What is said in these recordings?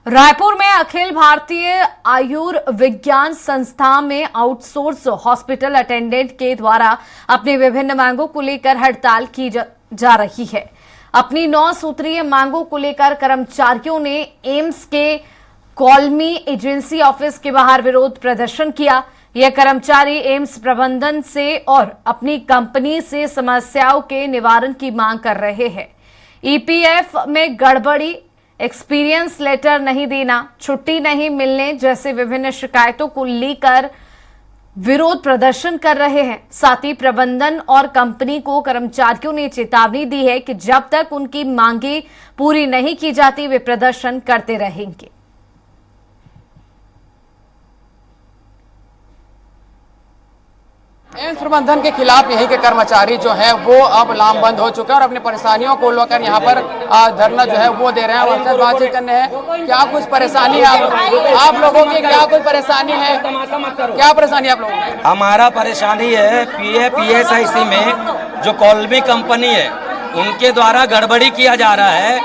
रायपुर में अखिल भारतीय आयुर्विज्ञान संस्थान में आउटसोर्स हॉस्पिटल अटेंडेंट के द्वारा अपनी विभिन्न मांगों को लेकर हड़ताल की जा रही है। अपनी 9 सूत्रीय मांगों को लेकर कर्मचारियों ने एम्स के कॉलमी एजेंसी ऑफिस के बाहर विरोध प्रदर्शन किया। यह कर्मचारी एम्स प्रबंधन से और अपनी कंपनी से समस्याओं के निवारण की मांग कर रहे हैं। ईपीएफ में गड़बड़ी, एक्सपीरियंस लेटर नहीं देना, छुट्टी नहीं मिलने जैसे विभिन्न शिकायतों को लेकर विरोध प्रदर्शन कर रहे हैं। साथ ही प्रबंधन और कंपनी को कर्मचारियों ने चेतावनी दी है कि जब तक उनकी मांगे पूरी नहीं की जाती वे प्रदर्शन करते रहेंगे। एम्स प्रबंधन के खिलाफ यही के कर्मचारी जो है वो अब लामबंद हो चुके हैं और अपनी परेशानियों को लेकर यहाँ पर धरना जो है वो दे रहे हैं। आपसे बातचीत करने हैं, क्या कुछ परेशानी है आप लोगों की? क्या कुछ परेशानी है? क्या परेशानी है आप लोगों की? हमारा परेशानी है पीएसआईसी में जो कॉलमी कंपनी है उनके द्वारा गड़बड़ी किया जा रहा है।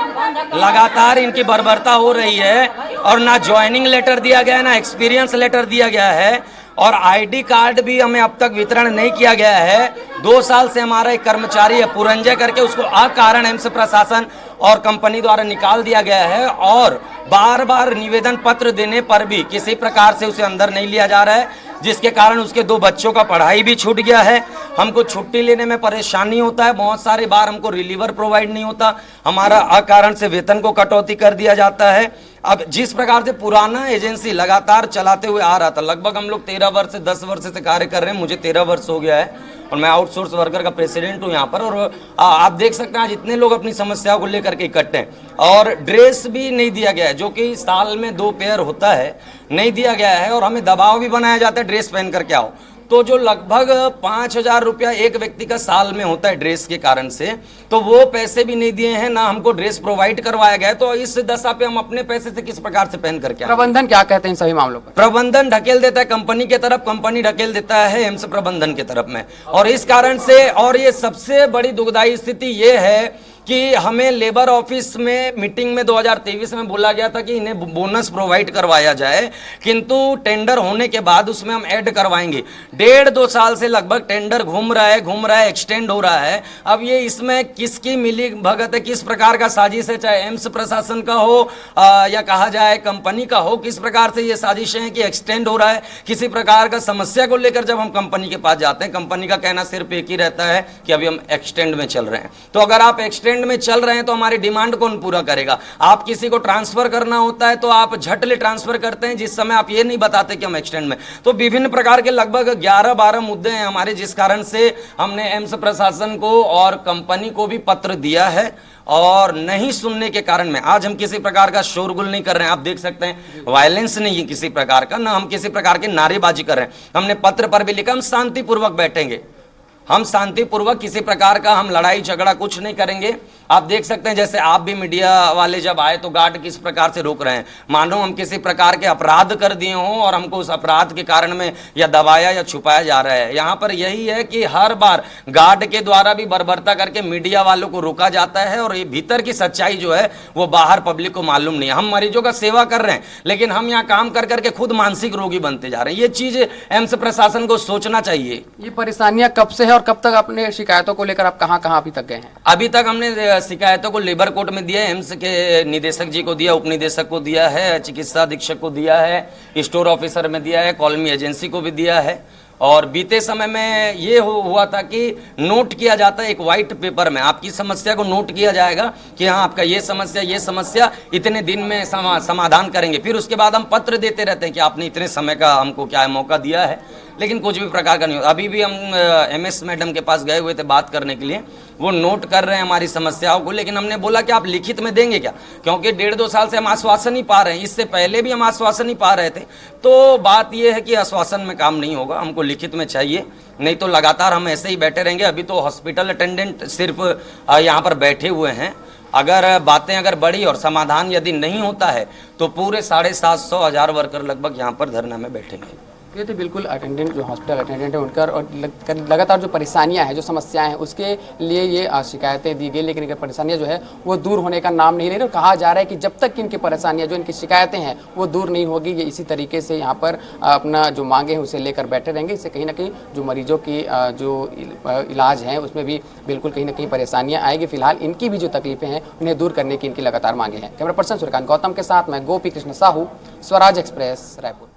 लगातार इनकी बर्बरता हो रही है और ना ज्वाइनिंग लेटर दिया गया है, ना एक्सपीरियंस लेटर दिया गया है और आईडी कार्ड भी हमें अब तक वितरण नहीं किया गया है। 2 साल से हमारा एक कर्मचारी है पुरंजय करके, उसको अकारण एम्स प्रशासन और कंपनी द्वारा निकाल दिया गया है और बार बार निवेदन पत्र देने पर भी किसी प्रकार से उसे अंदर नहीं लिया जा रहा है, जिसके कारण उसके 2 बच्चों का पढ़ाई भी छूट गया है। हमको छुट्टी लेने में परेशानी होता है, बहुत सारी बार हमको रिलीवर प्रोवाइड नहीं होता, हमारा अकारण से वेतन को कटौती कर दिया जाता है। अब जिस प्रकार से पुराना एजेंसी लगातार चलाते हुए आ रहा था, लगभग हम लोग 13 वर्ष से 10 वर्ष से कार्य कर रहे हैं, मुझे 13 वर्ष हो गया है और मैं आउटसोर्स वर्कर का प्रेसिडेंट हूं यहाँ पर। और आप देख सकते हैं आज इतने लोग अपनी समस्याओं को लेकर के इकट्ठे हैं और ड्रेस भी नहीं दिया गया है, जो कि साल में 2 पेयर होता है, नहीं दिया गया है और हमें दबाव भी बनाया जाता है ड्रेस पहन करके आओ। तो जो लगभग 5,000 रुपया एक व्यक्ति का साल में होता है ड्रेस के कारण से, तो वो पैसे भी नहीं दिए हैं, ना हमको ड्रेस प्रोवाइड करवाया गया है। तो इस दशा पे हम अपने पैसे से किस प्रकार से पहन करके? प्रबंधन क्या कहते हैं इन सभी मामलों पर? प्रबंधन ढकेल देता है कंपनी के तरफ, कंपनी ढकेल देता है एम्स प्रबंधन के तरफ में। और इस कारण से, और ये सबसे बड़ी दुखदायी स्थिति ये है कि हमें लेबर ऑफिस में मीटिंग में 2023 में बोला गया था कि इन्हें बोनस प्रोवाइड करवाया जाए, किंतु टेंडर होने के बाद उसमें हम ऐड करवाएंगे। 1.5-2 साल से लगभग टेंडर घूम रहा है, एक्सटेंड हो रहा है। अब ये इसमें किसकी मिली भगत है, किस प्रकार का साजिश है, चाहे एम्स प्रशासन का हो या कहा जाए कंपनी का हो, किस प्रकार से ये साजिशें हैं कि एक्सटेंड हो रहा है। किसी प्रकार का समस्या को लेकर जब हम कंपनी के पास जाते हैं, कंपनी का कहना सिर्फ एक ही रहता है कि अभी हम एक्सटेंड में चल रहे हैं। तो अगर आप एक्सटेंड में चल रहे हैं तो हमारी डिमांड कौन पूरा करेगा? आप किसी को ट्रांसफर करना होता है तो आप झटले ट्रांसफर करते हैं, जिस समय आप ये नहीं बताते कि हम एक्सटेंड में। तो विभिन्न प्रकार के लगभग 11-12 मुद्दे हैं हमारे, जिस कारण से हमने एम्स प्रशासन को और कंपनी को भी पत्र दिया है और नहीं सुनने के कारण में आज हम किसी प्रकार का शोरगुल नहीं कर रहे हैं। आप देख सकते हैं वायलेंस नहीं है किसी प्रकार का, ना हम किसी प्रकार की नारेबाजी कर रहे हैं। हमने पत्र पर भी लिखा हम शांतिपूर्वक बैठेंगे, हम शांतिपूर्वक, किसी प्रकार का हम लड़ाई झगड़ा कुछ नहीं करेंगे। आप देख सकते हैं जैसे आप भी मीडिया वाले जब आए तो गार्ड किस प्रकार से रोक रहे हैं, मानो हम किसी प्रकार के अपराध कर दिए हों और हमको उस अपराध के कारण में या दबाया या छुपाया जा रहा है। यहाँ पर यही है कि हर बार गार्ड के द्वारा भी बर्बरता करके मीडिया वालों को रोका जाता है और ये भीतर की सच्चाई जो है वो बाहर पब्लिक को मालूम नहीं है। हम मरीजों का सेवा कर रहे हैं लेकिन हम यहाँ काम कर करके खुद मानसिक रोगी बनते जा रहे हैं। ये चीज एम्स प्रशासन को सोचना चाहिए। ये परेशानियां कब से है और कब तक अपने शिकायतों को लेकर आप कहां अभी तक गए हैं? अभी तक हमने शिकायतों को लेबर कोर्ट में दिया है, एम्स के निदेशक जी को दिया, उप निदेशक को दिया है, चिकित्सा अधीक्षक को दिया है, स्टोर ऑफिसर में दिया है, कॉलमी एजेंसी को भी दिया है। और बीते समय में ये हुआ था कि नोट किया जाता है एक व्हाइट पेपर में, आपकी समस्या को नोट किया जाएगा कि हाँ आपका ये समस्या इतने दिन में समाधान करेंगे। फिर उसके बाद हम पत्र देते रहते हैं कि आपने इतने समय का हमको क्या है मौका दिया है, लेकिन कुछ भी प्रकार का नहीं होता। अभी भी हम एमएस मैडम के पास गए हुए थे बात करने के लिए, वो नोट कर रहे हैं हमारी समस्याओं को, लेकिन हमने बोला कि आप लिखित में देंगे क्या, क्योंकि 1.5-2 साल से हम आश्वासन ही पा रहे हैं, इससे पहले भी हम आश्वासन ही पा रहे थे। तो बात यह है कि आश्वासन में काम नहीं होगा, हमको लिखित में चाहिए, नहीं तो लगातार हम ऐसे ही बैठे रहेंगे। अभी तो हॉस्पिटल अटेंडेंट सिर्फ यहाँ पर बैठे हुए हैं। अगर बातें अगर बढ़ी और समाधान यदि नहीं होता है तो पूरे 750-1000 वर्कर लगभग यहाँ पर धरना में बैठेंगे। ये तो बिल्कुल अटेंडेंट जो हॉस्पिटल अटेंडेंट है उनका और लगातार जो परेशानियां हैं जो समस्याएं हैं उसके लिए ये शिकायतें दी गई, लेकिन इनकी परेशानियां जो है वो दूर होने का नाम नहीं ले रही। कहा जा रहा है कि जब तक इनकी परेशानियां जो इनकी शिकायतें हैं वो दूर नहीं होगी, ये इसी तरीके से यहाँ पर अपना जो मांगे हैं उसे लेकर बैठे रहेंगे। इससे कहीं ना कहीं जो मरीजों की जो इलाज है उसमें भी बिल्कुल कहीं ना कहीं परेशानियाँ आएगी। फिलहाल इनकी भी जो तकलीफें हैं उन्हें दूर करने की इनकी लगातार मांगे हैं। कैमरा पर्सन सूर्यकांत गौतम के साथ मैं गोपी कृष्ण साहू, स्वराज एक्सप्रेस, रायपुर।